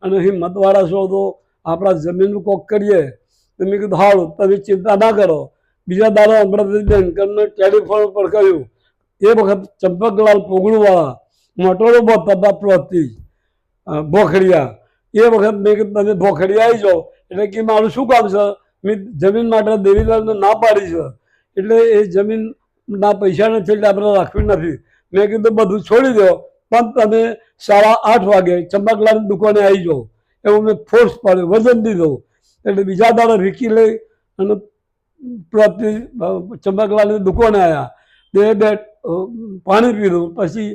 અને હિંમતવાળા છો તો આપણા જમીનનું કોક કરીએ. તો મેં કીધું હારું, તમે ચિંતા ના કરો. બીજા દાડો અમૃતબેન કરીને ટેલિફોન પર કહ્યું. એ વખત ચંપકલાલ પોગળુવાળા મોટોરો બહુ તબાપ્રોથી ભોખડિયા. એ વખત મેં કીધું તમે ભોખડિયા આવી જાઓ. એટલે કે મારું શું કામ છે? મેં જમીન માટે દેવીલાલને ના પાડી છે, એટલે એ જમીનના પૈસા નથી, એટલે આપણે રાખવી નથી. મેં કીધું બધું છોડી દો, પણ તમે 8:30 વાગે ચંપકલાલની દુકાને આવી જાઓ. એવું મેં ફોર્સ પાડ્યો, વજન દીધો. એટલે બીજા દાડે રીકી લઈ અને ચંપકલાલની દુકાને આવ્યા. બે પાણી પીધું, પછી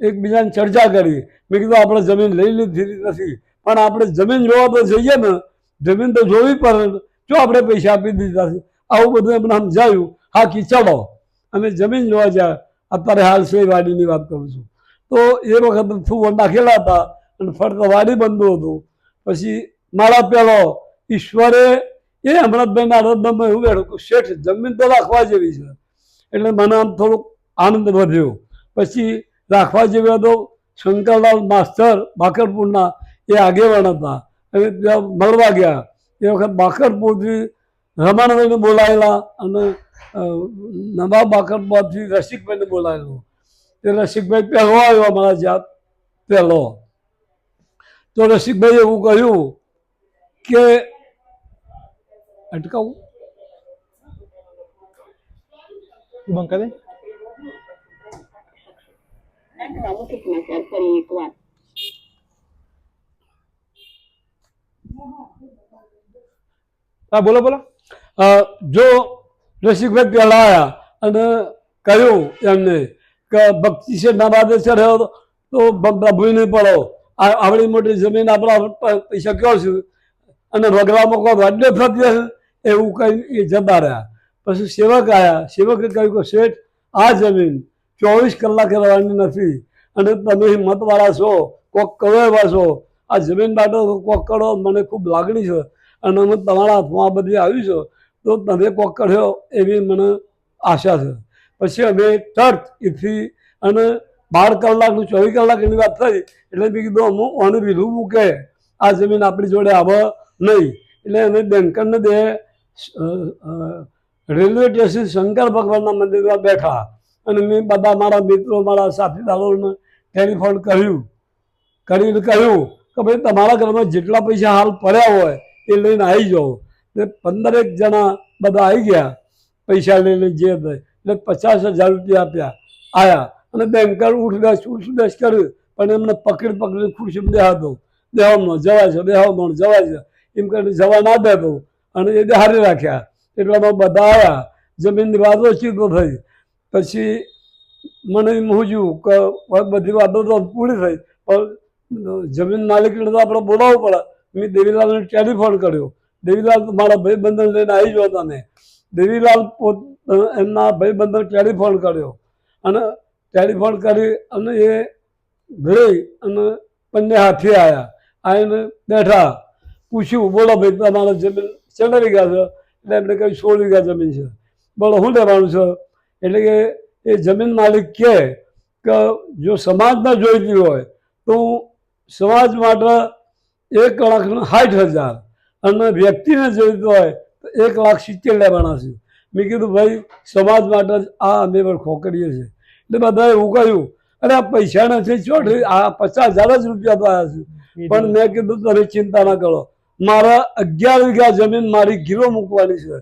એકબીજાને ચર્ચા કરી. મેં કીધું આપણે જમીન લઈ લીધી નથી, પણ આપણે જમીન જોવા તો જઈએ ને, જમીન તો જોવી પડે. જો આપણે પૈસા આપી દીધા છે, આવું બધું એમને સમજાયું. હા કી ચાલો અમે જમીન જોવા જાય. અત્યારે હાલ છે વાડીની વાત કરું છું. તો એ વખત ફૂવો નાખેલા હતા અને ફરતા વાડી બંધુ હતું. પછી મારા પેલો ઈશ્વરે એ અમૃતભાઈના આરાધનામાં એવું બેઠું, શેઠ જમીન તો રાખવા જેવી છે. એટલે મને આમ થોડુંક આનંદ વધ્યો. પછી રાખવા જેવી હતો શંકરલાલ માસ્તર બાકરપુરના, એ આગેવાન હતા. અને ત્યાં મળવા ગયા. એ વખત બાકરપુરથી રમણભાઈને બોલાયેલા અને નવાબ બાકરપુરથી રસિકભાઈને બોલાયેલો. તે રસિકભાઈ પહેલો આવ્યો અમારા જાત પહેલો. તો રસિકભાઈ એવું કહ્યું કે અટકાવું બંકા હા બોલો બોલો. જો રસિકભાઈ પહેલા આવ્યા અને કહ્યું એમને કે ભક્તિ છે ના બાદ ચડ્યો તો ભૂઈ નહીં પડો. આવડી મોટી જમીન આપણા પૈસા કયો છું અને વગડામાં કોઈ વાડે થતી હશે એવું કહી એ જતા રહ્યા. પછી સેવક આવ્યા. સેવકે કહ્યું કે શેઠ આ જમીન 24 કલાકે રહેવાની નથી, અને તમે હિંમતવાળા છો, કોક કરો એવા છો. આ જમીન માટે કોક કરો, મને ખૂબ લાગણી છે અને હું તમારા હાથમાં આ બધી આવ્યું છે, તો તમે કોક કર્યો એવી મને આશા છે. પછી અમે તરત એથી અને 12 કલાકનું 24 કલાકની વાત થઈ. એટલે મેં કીધું અમુક ઓનું વિલું મૂકે, આ જમીન આપણી જોડે આવે નહીં. એટલે અમે બેંકરને બે રેલવે સ્ટેશન શંકર ભગવાનના મંદિરમાં બેઠા અને મેં બધા મારા મિત્રો મારા સાથીદારોને ટેલિફોન કરીને કહ્યું કે ભાઈ તમારા ઘરમાં જેટલા પૈસા હાલ પડ્યા હોય એ લઈને આવી જાઓ. ને 15 જણા બધા આવી ગયા પૈસા લઈને. જે એટલે 50,000 રૂપિયા આપ્યા આવ્યા. અને બેંકર ઉઠ બેસ કર્યું, પણ એમને પકડીને ખુરશી દેવાનો જવાય છે એમ કરીને જવા ના દેતો અને એ હારી રાખ્યા. એટલામાં બધા આવ્યા. જમીનની વાતો ચીતો થઈ. પછી મને એમ સમજ્યું કે બધી વાતો તો પૂરી થઈ, પણ જમીન માલિકને તો આપણે બોલાવવું પડે. મેં દેવીલાલને ટેલિફોન કર્યો. દેવીલાલ મારા ભાઈબંધને લઈને આવી જાઓ તમે. દેવીલાલ એમના ભાઈબંધને ટેલિફોન કર્યો અને ટેલિફોન કરી અને એ ગઈ અને બંને હાથી આવ્યા. આવીને બેઠા. પૂછ્યું બોલો ભાઈ તમારા જમીન કેટલા વીઘા છે? એટલે એમને કહ્યું 16 વીઘા જમીન છે. બોલો શું લેવાનું છે? એટલે કે એ જમીન માલિક કહે કે જો સમાજને જોઈતી હોય તો સમાજ માટે 1,60,000 અને વ્યક્તિને જોઈતું હોય તો 1,70,000 લેવાના છે. મેં કીધું ભાઈ સમાજ માટે જ આ અમે વળખો કરીએ છીએ. એટલે બધાએ એવું કહ્યું અરે આ પૈસા નથી ચોટરી, આ 50,000 જ રૂપિયા તો આવ્યા છે. પણ મેં કીધું તમે ચિંતા ના કરો, મારા 11 વીઘા જમીન મારી ગીરો મૂકવાની છે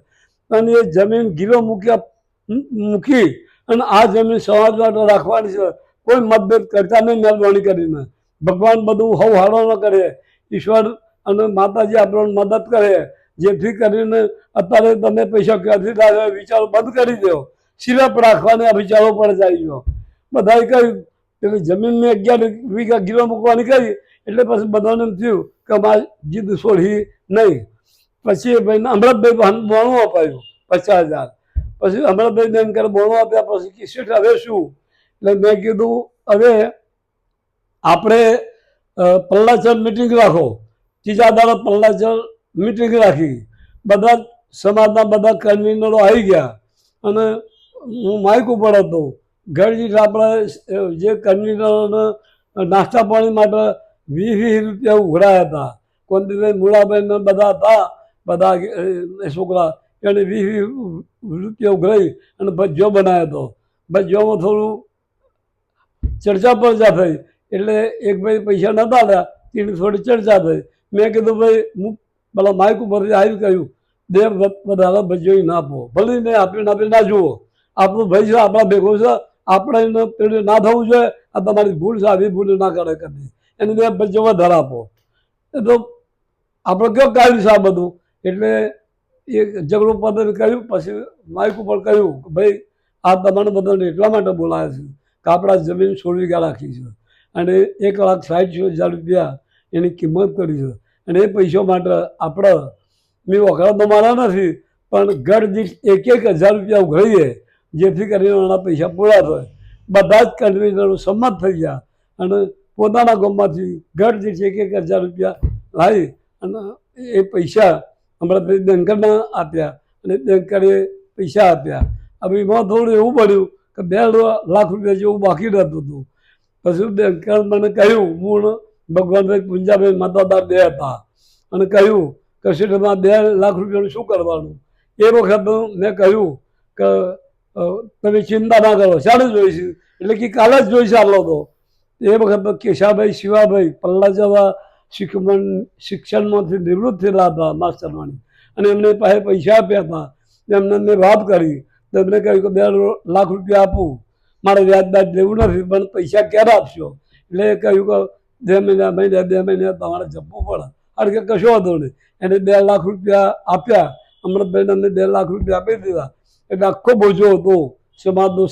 અને એ જમીન ગીરો મૂકી અને આ જમીન સમાજ માટે રાખવાની છે. કોઈ મતભેદ કરતા નહીં. મહેરબાની કરીને ભગવાન બધું હવ હારો ન કરે, ઈશ્વર અને માતાજી આપણને મદદ કરે. જેથી કરીને અત્યારે તમે પૈસા ક્યાંથી લાવે વિચારો બંધ કરી દો, સિલપ રાખવાના વિચારો પર જાય ગયો. બધાએ કહ્યું કે જમીન મેં 11 વીઘા ગીરો મૂકવાની કરી. એટલે પછી બધાને એમ થયું કે અમારે જીદ છોડી નહીં. પછી ભાઈને અમૃતભાઈ બોણું અપાયું 50,000. પછી અમૃતભાઈ બેન કરે બોણું આપ્યા. પછી કે શેઠ હવે શું? એટલે મેં કીધું હવે આપણે પલ્લાચર મિટિંગ રાખો. ત્રીજા દાડે પલ્લાચર મિટિંગ રાખી. બધા સમાજના બધા કન્વીનરો આવી ગયા અને હું માઇક ઉપર હતો. ઘર દીઠ આપણે જે કન્વીનરોને નાસ્તા પાણી માટે ₹20 ઉઘરાયા હતા. કોંતીભાઈ મૂળાભાઈ ને બધા હતા, બધા એ છોકરા, એને ₹20 ઉઘરાઈ અને ભજ્યો બનાવ્યો હતો. ભજ્યોમાં થોડું ચર્ચા પરચા થઈ, એટલે એક ભાઈ પૈસા નહોતા આલ્યા, તેની થોડી ચર્ચા થઈ. મેં કીધું ભાઈ, હું પેલા માઇક ઉપરથી આવી કહ્યું, દે બધા ભજ્યો ના આપો, ભલે ને આપી ના જુઓ, આપણું ભાઈ છે, આપણા ભેગો છે, આપણે એને પેલું ના થવું જોઈએ. આ તમારી ભૂલ છે, આવી ભૂલ ના કરે કદી, એને બે ભજ્યો વધારે આપો. એ તો આપણે કયો કાઢ્યું છે આ બધું. એટલે એ ઝઘડો પદ્ધતિ કર્યું. પછી માઇક ઉપર કહ્યું કે ભાઈ, આ તમારે બધાને એટલા માટે બોલાવે છે કે આપણા જમીન 16 વીઘા રાખી છે અને ₹1,60,000 એની કિંમત કરી છે. અને એ પૈસા માટે આપણે, મેં વખરા તો મારા નથી, પણ ઘર દીઠ ₹1,000 ઉઘરાઈએ, જેથી કરીને એના પૈસા પૂરા થાય. બધા જ કન્વીનરો સંમત થઈ ગયા અને પોતાના ગામમાંથી ઘર દીઠ ₹1,000 લાવી અને એ પૈસા હમણાં બેંકરને આપ્યા અને બેંકરે પૈસા આપ્યા. હવે એમાં થોડું એવું બન્યું કે ₹2,00,000 જેવું બાકી રહેતું હતું. પછી બેંકર મને કહ્યું, હું ભગવાનભાઈ પુંજાભાઈ માતાદાર બે હતા, અને કહ્યું કે શેઠમાં ₹2,00,000 શું કરવાનું. એ વખત મેં કહ્યું કે તમે ચિંતા ના કરો, શાને જોઈશું, એટલે કે કાલે જ જોઈશે આટલો તો. એ વખત કેશાભાઈ શિવાભાઈ પલ્લા જેવા શિક્ષણમાંથી નિવૃત્ત થયેલા હતા માસ્ટરવાણી, અને એમને પાસે પૈસા આપ્યા હતા. એમને મેં વાત કરી તો એમને કહ્યું કે ₹2,00,000 આપું, મારે વ્યાજ લેવું નથી, પણ પૈસા ક્યારે આપશો. એટલે એ કહ્યું કે 2 મહિના તમારે જપવું પડે. કારણ કે કશો હતો નહીં. એને ₹2,00,000 આપ્યા. અમૃતભાઈને અમને ₹2,00,000 આપી દીધા. એટલે આખો બોજો હતો સમાજનો,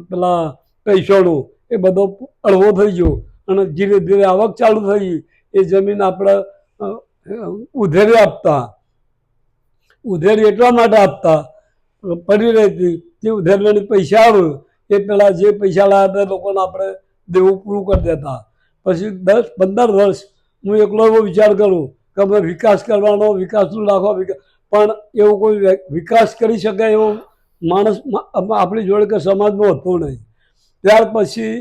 પેલા પૈસાનો, એ બધો અળવો થઈ ગયો અને ધીરે ધીરે આવક ચાલુ થઈ. એ જમીન આપણે ઉધેરી આપતા, ઉધેરી એટલા માટે આપતા પડી રહેતી, જે ઉધેરવાની પૈસા આવે એ પેલા જે પૈસા લાવ્યા હતા લોકોને આપણે દેવું પૂરું કરી દેતા. પછી 10-15 વર્ષ હું એકલો એવો વિચાર કરું કે અમે વિકાસ કરવાનો, વિકાસનું રાખો, પણ એવો કોઈ વિકાસ કરી શકાય એવો માણસ આપણી જોડે કે સમાજમાં હતો નહીં. ત્યાર પછી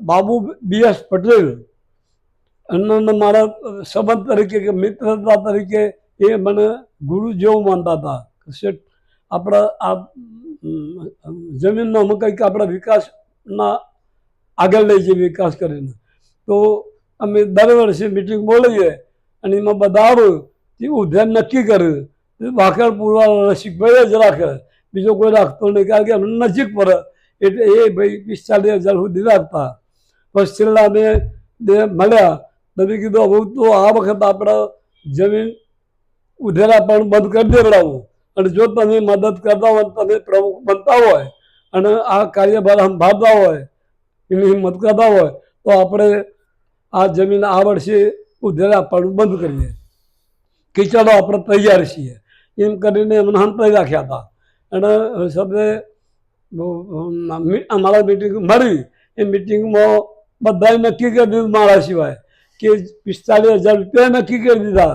બાબુ BS પટેલ એમને મારા સંબંધ તરીકે કે મિત્રતા તરીકે એ મને ગુરુ જેવું માનતા હતા. શેઠ, આપણા આ જમીનનો અમે કંઈક આપણા વિકાસના આગળ લઈ જઈએ, વિકાસ કરીને. તો અમે દર વર્ષે મિટિંગ બોલાવીએ અને એમાં બધા આવે તે ઉધેર નક્કી કરે. વાકર પૂરવા રસિકભાઈ જ રાખે, બીજો કોઈ રાખતો નહીં, કારણ કે અમને નજીક પડે. એટલે એ ભાઈ 45,000 સુધી રાખતા. પછી છેલ્લા અમે મળ્યા, તમે કીધું હવે તો આ વખત આપણે જમીન ઉધેરા પણ બંધ કરી દેવડાવું, અને જો તમે મદદ કરતા હોય, તમે પ્રમુખ બનતા હોય અને આ કાર્યભાર સંભાળતા હોય, એની હિંમત કરતા હોય, તો આપણે આ જમીન આ વર્ષે ઉધેરા આપવાનું બંધ કરીએ કે ચાલો આપણે તૈયાર છીએ. એમ કરીને એમને હંતાઈ રાખ્યા હતા. અને સભે અમારા મિટિંગ મળી. એ મિટિંગમાં બધાએ નક્કી કરી દીધું મારા સિવાય કે ₹45,000 નક્કી કરી દીધા.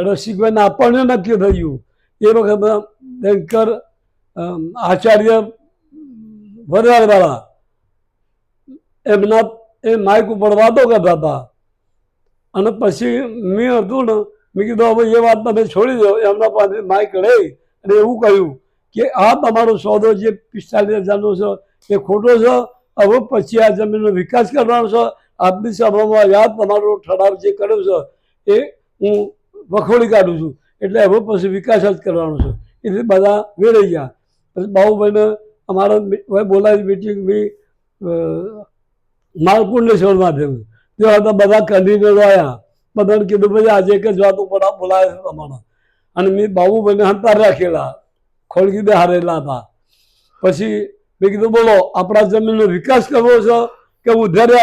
રસિકભાઈને આપવાનું નક્કી થયું. એ વખત બેંકર આચાર્ય વરવાળા એમના એ માઇક ઉપર વાતો કરતા હતા. અને પછી મેં હતું ને, મેં કીધું હવે એ વાત તમે છોડી દો. એમના પાસે માઇક લઈ અને એવું કહ્યું કે આ તમારો સોદો જે 45,000નો છે એ ખોટો છે. હવે પછી આ જમીનનો વિકાસ કરવાનો છે. આજની સભામાં યાદ તમારો ઠરાવ જે કર્યો છે એ હું વખોડી કાઢું છું. એટલે હવે પછી વિકાસ જ કરવાનો છે. એટલે બધા વેરાઈ ગયા. પછી બાબુભાઈને અમારા બોલાવી મિટિંગ બી માલકુંડેશ્વરમાં થયું. ત્યાં હતા બધા કન્વીનરો આવ્યા. બધાને કીધું ભાઈ આજે એક જ વાત ઉપર બોલાવે છે તમારા. અને મેં બાબુભાઈને હંતાર રાખેલા, ખોળગી દે હારેલા હતા. પછી મેં કીધું બોલો, આપણા જમીનનો વિકાસ કરવો છે કે ઉધારે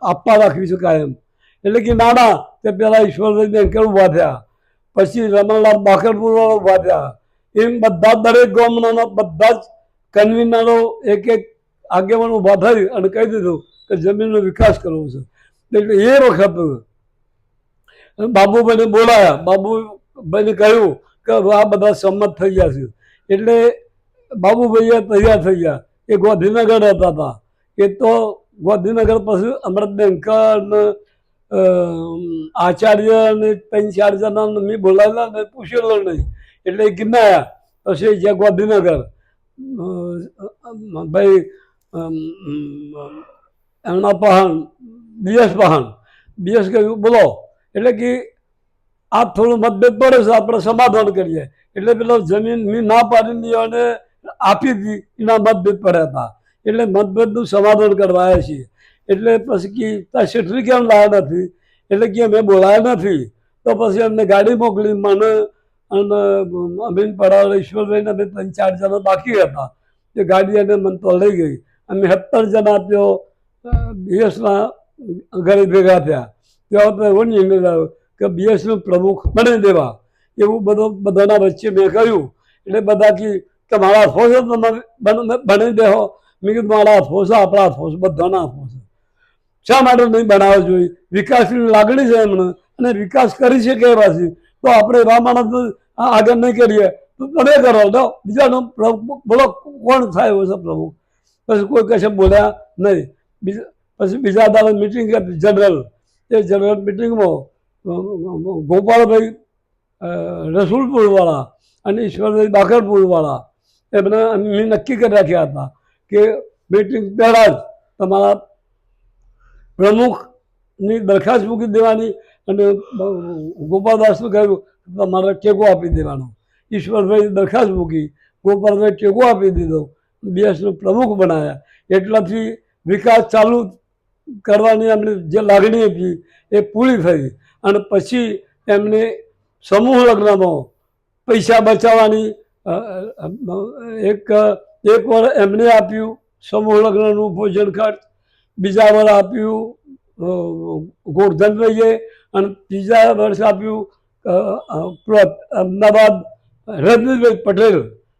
આપવા રાખવી છે કાયમ. એટલે કે નાના તે પેલા ઈશ્વરભાઈ બેંકર ઊભા થયા, પછી રમણલાલ બાકરપુર વાળા ઊભા થયા. એમ બધા દરેક ગામના બધા જ કન્વીનરો એક આગેવાન ઊભા થઈ અને કહી દીધું કે જમીનનો વિકાસ કરવો છે. એટલે એ વખત બાબુભાઈને બોલાયા. બાબુભાઈને કહ્યું કે આ બધા સંમત થઈ ગયા છે. એટલે બાબુભાઈએ તૈયાર થઈ ગયા. એ ગાંધીનગર રહેતા હતા. એ તો ગાંધીનગર પછી અમૃત બેંકર ને આચાર્ય ને 3-4 જણાને મેં બોલાવેલા ને પૂછેલો નહીં એટલે એ ગિરનાયા પછી જ્યાં ગાંધીનગર ભાઈ એમના પહાણ બીએસ કહ્યું બોલો એટલે કે આ થોડું મતભેદ પડે છે આપણે સમાધાન કરીએ એટલે પેલો જમીન મેં ના પાડીને અને આપી હતી એના મતભેદ પડ્યા હતા એટલે મતભેદનું સમાધાન કરવા આવ્યા છીએ એટલે પછી કે ત્યાં શેઠરી કેમ લાવ્યા નથી એટલે કે મેં બોલાયા નથી તો પછી એમને ગાડી મોકલી મને અને અમીન પરાળ ઈશ્વરભાઈને અમે 3-4 જણા બાકી હતા એ ગાડી એને મને તો લઈ ગઈ અમે 17 જણા ત્યો બીએસના ઘરે ભેગા થયા ત્યાં તો એવો નિર્ણય લાવ્યો કે બીએસનું પ્રમુખ બની દેવા એવું બધાના વચ્ચે મેં કહ્યું એટલે બધા કે મારા હાથો છે તમે બની દેહો મેં કીધું મારા હાથો છે આપણા હાથો છે બધાના હાથો છે શા માટે નહીં બનાવવો જોઈએ વિકાસની લાગણી છે એમને અને વિકાસ કરી શકે એવા છે તો આપણે એવા માણસ આગળ નહીં કરીએ તો તમે કરો તો બીજાનો પ્રમુખ બોલો કોણ થાય એવો છે પ્રમુખ પછી કોઈ કશે બોલ્યા નહીં પછી બીજા દાડે મિટિંગ હતી જનરલ એ જનરલ મિટિંગમાં ગોપાલભાઈ રસુલપુરવાળા અને ઈશ્વરભાઈ બાકરપુરવાળા એમને મેં નક્કી કરી રાખ્યા હતા કે મિટિંગ પહેલાં જ તમારા પ્રમુખની દરખાસ્ત મૂકી દેવાની અને ગોપાલદાસનું કહ્યું તમારે ટેકો આપી દેવાનો ઈશ્વરભાઈ દરખાસ્ત મૂકી ગોપાલભાઈ ટેકો આપી દીધો બીએસનો પ્રમુખ બનાવ્યા એટલાથી વિકાસ ચાલુ કરવાની એમની જે લાગણી હતી એ પૂરી થઈ અને પછી એમને સમૂહ લગ્નમાં પૈસા બચાવવાની એક વાર એમને આપ્યું સમૂહ લગ્નનું ભોજન ખર્ચ બીજા વાર આપ્યું ગોરધનભાઈએ અને ત્રીજા વર્ષ આપ્યું અમદાવાદ રજનીભાઈ પટેલ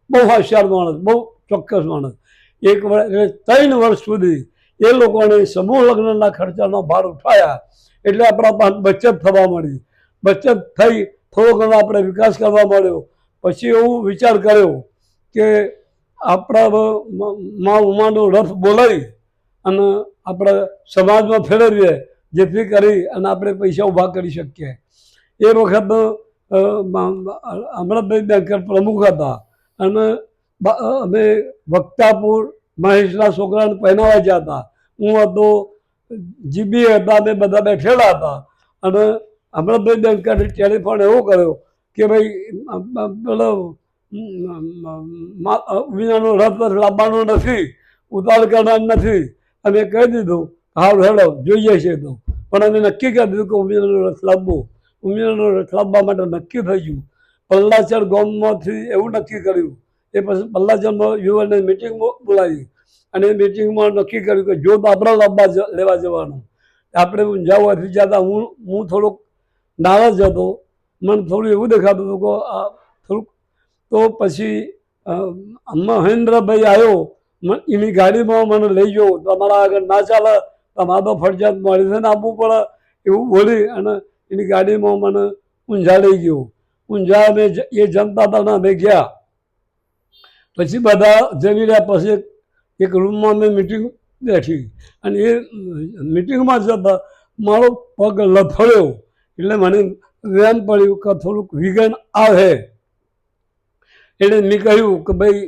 બહુ હોશિયાર માણસ બહુ ચોક્કસ માણસ એક વર્ષ 3 વર્ષ સુધી એ લોકોને સમૂહ લગ્નના ખર્ચાનો ભાર ઉઠાયા એટલે આપણા પાસે બચત થવા મળી બચત થઈ થોડો ઘણો આપણે વિકાસ કરવા મળ્યો પછી એવું વિચાર કર્યો કે આપણા મા ઉમાનો રથ બોલાવી અને આપણે સમાજમાં ફેરવીએ જેથી કરી અને આપણે પૈસા ઊભા કરી શકીએ એ વખત અમૃતભાઈ બેંકર પ્રમુખ હતા અને અમે વક્તાપુર મહેશના છોકરાને પહેરાવા ગયા હતા હું હતો જીબી હતા અમે બધા બેઠેલા હતા અને અમૃતભાઈ બેંકરે ટેલિફોન એવો કર્યો કે ભાઈ પેલો વિનાનો રથ લાવવાનો નથી ઉતાર કરવાનો નથી અમે કહી દીધું હાલ હેડો જોઈએ છે તો પણ અમે નક્કી કરી દીધું કે ઉમિયાનો રથ લાવવો ઉમિયાનો રથ લાવવા માટે નક્કી થઈ ગયું પલ્લાચર ગામમાંથી એવું નક્કી કર્યું એ પછી પલ્લાચરમાં યુવાને મિટિંગ બોલાવી અને એ મિટિંગમાં નક્કી કર્યું કે જો તો આપણે લેવા જવાનું આપણે ઊંઝાવાથી જતા હું થોડોક નારાજ હતો મને થોડું એવું દેખાતું હતું કે આ થોડુંક તો પછી મહેન્દ્રભાઈ આવ્યો એની ગાડીમાં મને લઈ ગયો તમારા આગળ ના ચાલે તમારે તો ફરજિયાત મોડીસન આપવું પડે એવું બોલી અને એની ગાડીમાં મને ઊંઝા લઈ ગયો ઊંઝા અમે એ જમતા હતા અમે ગયા પછી બધા જમી રહ્યા પછી એક રૂમમાં અમે મિટિંગ બેઠી અને એ મિટિંગમાં જતા મારો પગ લથડ્યો એટલે મને વેન પડ્યું કે થોડુંક વિઘન આવે એટલે મેં કહ્યું કે ભાઈ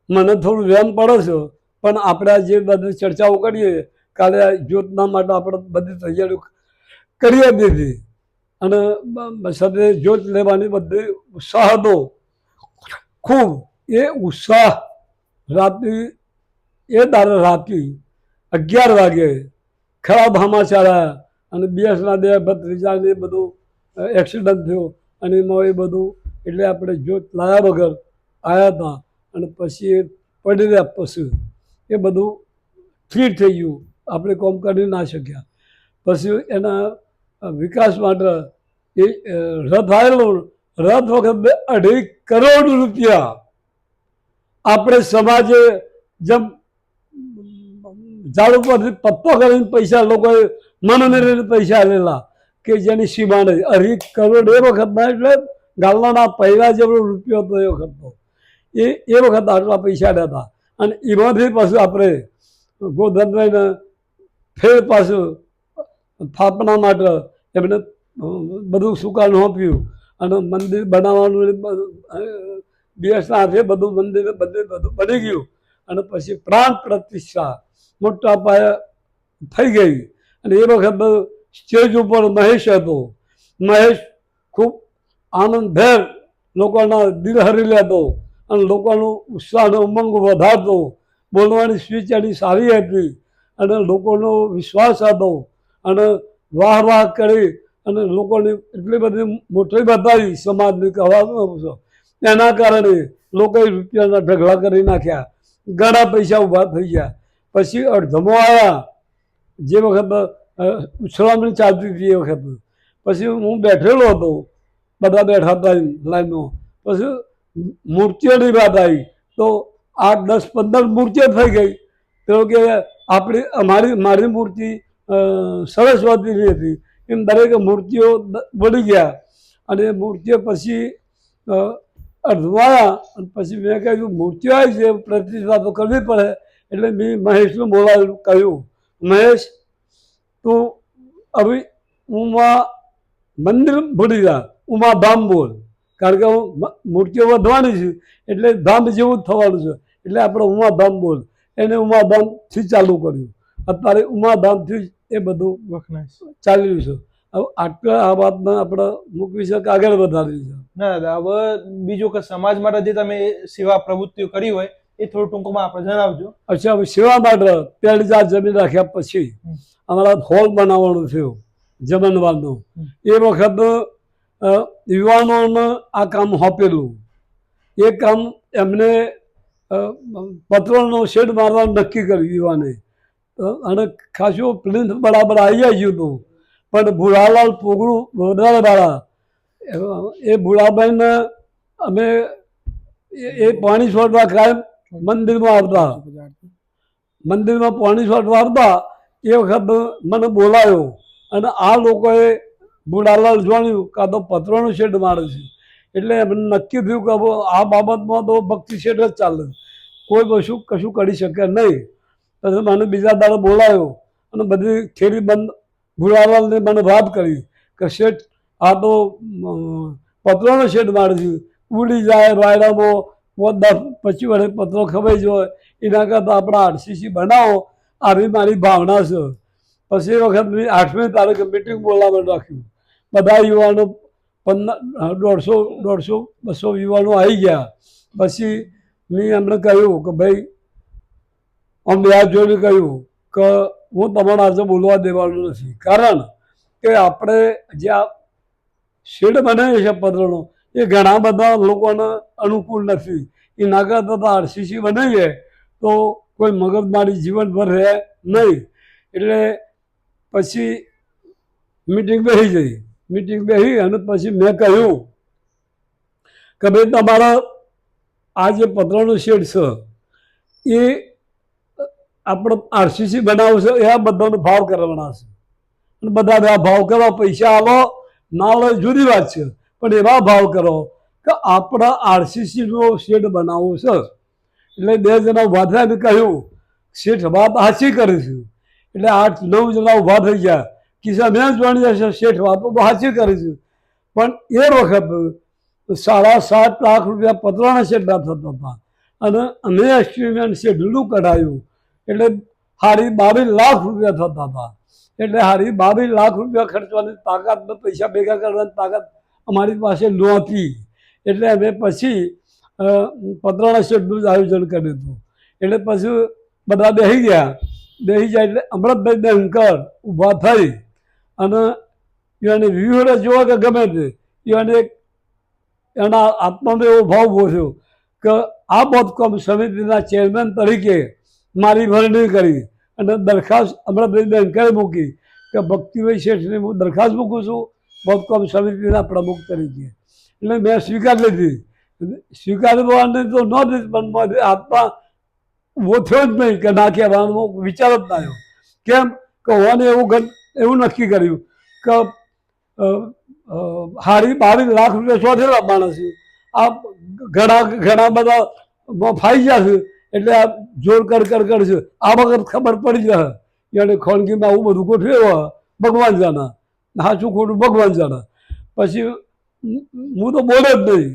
મને થોડું વેન પડે છે પણ આપણે જે બધી ચર્ચાઓ કરીએ કાલે જ્યોતના માટે આપણે બધી તૈયારીઓ કરી દીધી અને સાથે જ્યોત લેવાની બધી ઉત્સાહ હતો ખૂબ એ ઉત્સાહ રાત્રિ એ દાડે રાત્રિ 11 વાગે ખરાબ સમાચાર આવ્યા અને બીએસના બે ભત્રીજાને બધું એક્સિડન્ટ થયો અને એમાં એ બધું એટલે આપણે જ્યોત લાયા વગર આવ્યા હતા અને પછી એ પડી રહ્યા પછી એ બધું ફીટ થઈ ગયું આપણે કોમ કરી ના શક્યા પછી એના વિકાસ માટે એ રથ આવેલો રથ વખત 2.5 કરોડ રૂપિયા આપણે સમાજે જેમ ઝાડ ઉપરથી પત્તો કરીને પૈસા લોકોએ મનમેરીને પૈસા આવેલા કે જેની સીમા નહીં 2.5 કરોડ એ વખતના એટલે ગાલવાના પહેલા જેવડો રૂપિયો હતો એ વખતનો એ વખત આટલા પૈસા હતા અને એમાંથી પછી આપણે ગોધનભાઈને ફેર પાછું સ્થાપના માટે એમને બધું સુકાન સોંપ્યું અને મંદિર બનાવવાનું દિવસના હાથે બધું મંદિર બધું બની ગયું અને પછી પ્રાણ પ્રતિષ્ઠા મોટા પાયે થઈ ગઈ. અને એ વખત સ્ટેજ ઉપર મહેશ હતો. મહેશ ખૂબ આનંદભેર લોકોના દિલ હરી લેતો અને લોકોનો ઉત્સાહ અને ઉમંગ વધારતો. બોલવાની સ્પીચ એની સારી હતી અને લોકોનો વિશ્વાસ હતો અને વાહ વાહ કરી અને લોકોની એટલી બધી મોટી બતાવી સમાજની કહેવાનું. એના કારણે લોકોએ રૂપિયાના ઢગલા કરી નાખ્યા, ઘણા પૈસા ઊભા થઈ ગયા. પછી અડધમો આવ્યા જે વખત ઉછળામણી ચાલતી હતી એ વખત. પછી હું બેઠેલો હતો, બધા બેઠા હતા લાઈનમાં. પછી મૂર્તિઓની વાત આવી તો 8-10-15 મૂર્તિઓ થઈ ગઈ. તો કે મારી મૂર્તિ સરસ્વતીની હતી એમ દરેક મૂર્તિઓ બની ગયા. અને એ મૂર્તિઓ પછી અડધવાયા અને પછી મેં કહ્યું મૂર્તિઓ આવી છે પ્રતિષ્ઠા તો કરવી પડે. એટલે મેં મહેશને બોલાવ્યું, કહ્યું મહેશ તું હવે ઉમા મંદિર ભૂલી જા, ઉમા ધામ બોલ. કારણ કે મૂર્તિઓ વધવાની છે એટલે ધામ જેવું જ થવાનું છે. એટલે આપણે ઉમાધામ બોલ. એને ઉમાધામથી ચાલુ કર્યું. અત્યારે ઉમાધામથી એ બધું ચાલી રહ્યું છે. હવે આટલા આ વાતને આપણે મૂકવી છે કે આગળ વધારવી છે? ના દાદા, હવે બીજું કે સમાજ માટે જે તમે સેવા પ્રવૃત્તિઓ કરી હોય એ થોડું ટૂંકમાં આપણે જણાવજો. અચ્છા, હવે સેવા માટે પહેલી જાત જમીન રાખ્યા પછી અમારા હોલ બનાવવાનો થયો જમણવારનો. એ વખત યુવાનોને આ કામ સોંપેલું. એ કામ એમને પત્રનો શેડ મારવાનું નક્કી કર્યું યુવાને. અને ખાસું પ્લિન્થ બરાબર આવી ગયું હતું. પણ ભુરાલાલ પોગળું વડાવાળા એ ભુરાભાઈને અમે એ પાણી છોડવા કાયમ મંદિરમાં આવતા. મંદિરમાં પાણી છોડવા આવતા એ વખત મને બોલાયો અને આ લોકોએ ભુરાલાલ જાણ્યું કાં તો પત્રનો શેડ મારે છે. એટલે એમને નક્કી થયું કે આ બાબતમાં તો ભક્તિ શેડ જ ચાલે, કોઈ કશું કરી શકે નહીં. પછી મને બીજા દાડે બોલાયો અને બધી ખેરી બંધ ભુરાલાલને મને વાત કરી કે શેઠ આ તો પત્રનો શેડ મારે છે, ઉડી જાય વાયરામાં 10-25 વર્ષ પત્રો ખવાઈ જાય, એના કરતાં આપણે આરસીસી બનાવો આવી મારી ભાવના છે. પછી એ વખત મેં 8મી તારીખે મિટિંગ બોલાવવાનું રાખ્યું. બધા યુવાનો 150-200 યુવાનો આવી ગયા. પછી મેં એમને કહ્યું કે ભાઈ અમને યાદ જોઈને કહ્યું કે હું તમારા આજે બોલવા દેવાનું નથી. કારણ કે આપણે જે આ શેડ બનાવીએ છીએ પત્રનો એ ઘણા બધા લોકોને અનુકૂળ નથી. એ ના કરતાં તો આરસીસી બનાવીએ તો કોઈ મગજમારી જીવનભર રહે નહીં. એટલે પછી મિટિંગ બેસી ગઈ. મિટિંગ બેસી અને પછી મેં કહ્યું કે ભાઈ તમારા આ જે પત્રનો શેડ છે એ આપણે આરસીસી બનાવશે, એવા બધાનો ભાવ કરવાના છે. અને બધા આ ભાવ કરો, પૈસા આલો ના લો જુદી વાત છે, પણ એવા ભાવ કરો કે આપણા આરસીસીનો શેડ બનાવવો છે. એટલે 2 જણા ઉભા થયા અને કહ્યું શેઠ વાત સાચી કરીશું. એટલે 8-9 જણા ઉભા થઈ ગયા. કિસ્સા મેં જાણી જશે શેઠ વાતો તો સાચી કરીશું. પણ એ વખત 7.5 લાખ રૂપિયા પત્રના શેડના થતા હતા અને અમે એસ્ટિમેટ શેડનું કઢાયું એટલે 22 લાખ રૂપિયા થતા હતા. એટલે 22 લાખ રૂપિયા ખર્ચવાની તાકાત, પૈસા ભેગા કરવાની તાકાત અમારી પાસે નહોતી. એટલે અમે પછી પત્રના શેડનું જ આયોજન કર્યું હતું. એટલે પછી બધા બેસી ગયા. એટલે અમૃતભાઈ બેંકર ઊભા થઈ અને એને વ્યૂહને જોવા કે ગમે તે એને એના આત્મામાં એવો ભાવ ઉભો થયો કે આ બાંધકામ સમિતિના ચેરમેન તરીકે મારી વરણી કરી અને દરખાસ્ત અમૃતભાઈ બેંકરે મૂકી કે ભક્તિભાઈ શેઠની હું દરખાસ્ત મૂકું છું બાંધકામ સમિતિના પ્રમુખ તરીકે. એટલે મેં સ્વીકાર લીધી. સ્વીકારવાની તો ન દીધી પણ મારી આત્મા ઉભો થયો જ નહીં કે ના કહેવાનો વિચાર જ ના આવ્યો. કેમ કે હોવાને એવું નક્કી કર્યું કે 22 લાખ રૂપિયા શોધે લાવવાના છે. આ ઘણા બધા ફાઈ ગયા છે એટલે આ જોર કર છે. આ વખત ખબર પડી જશે એને ખાનગીમાં આવું બધું ગોઠવ્યું ભગવાન જાણે સાચું ખોટું ભગવાન જાણે પછી હું તો બોલે જ નહીં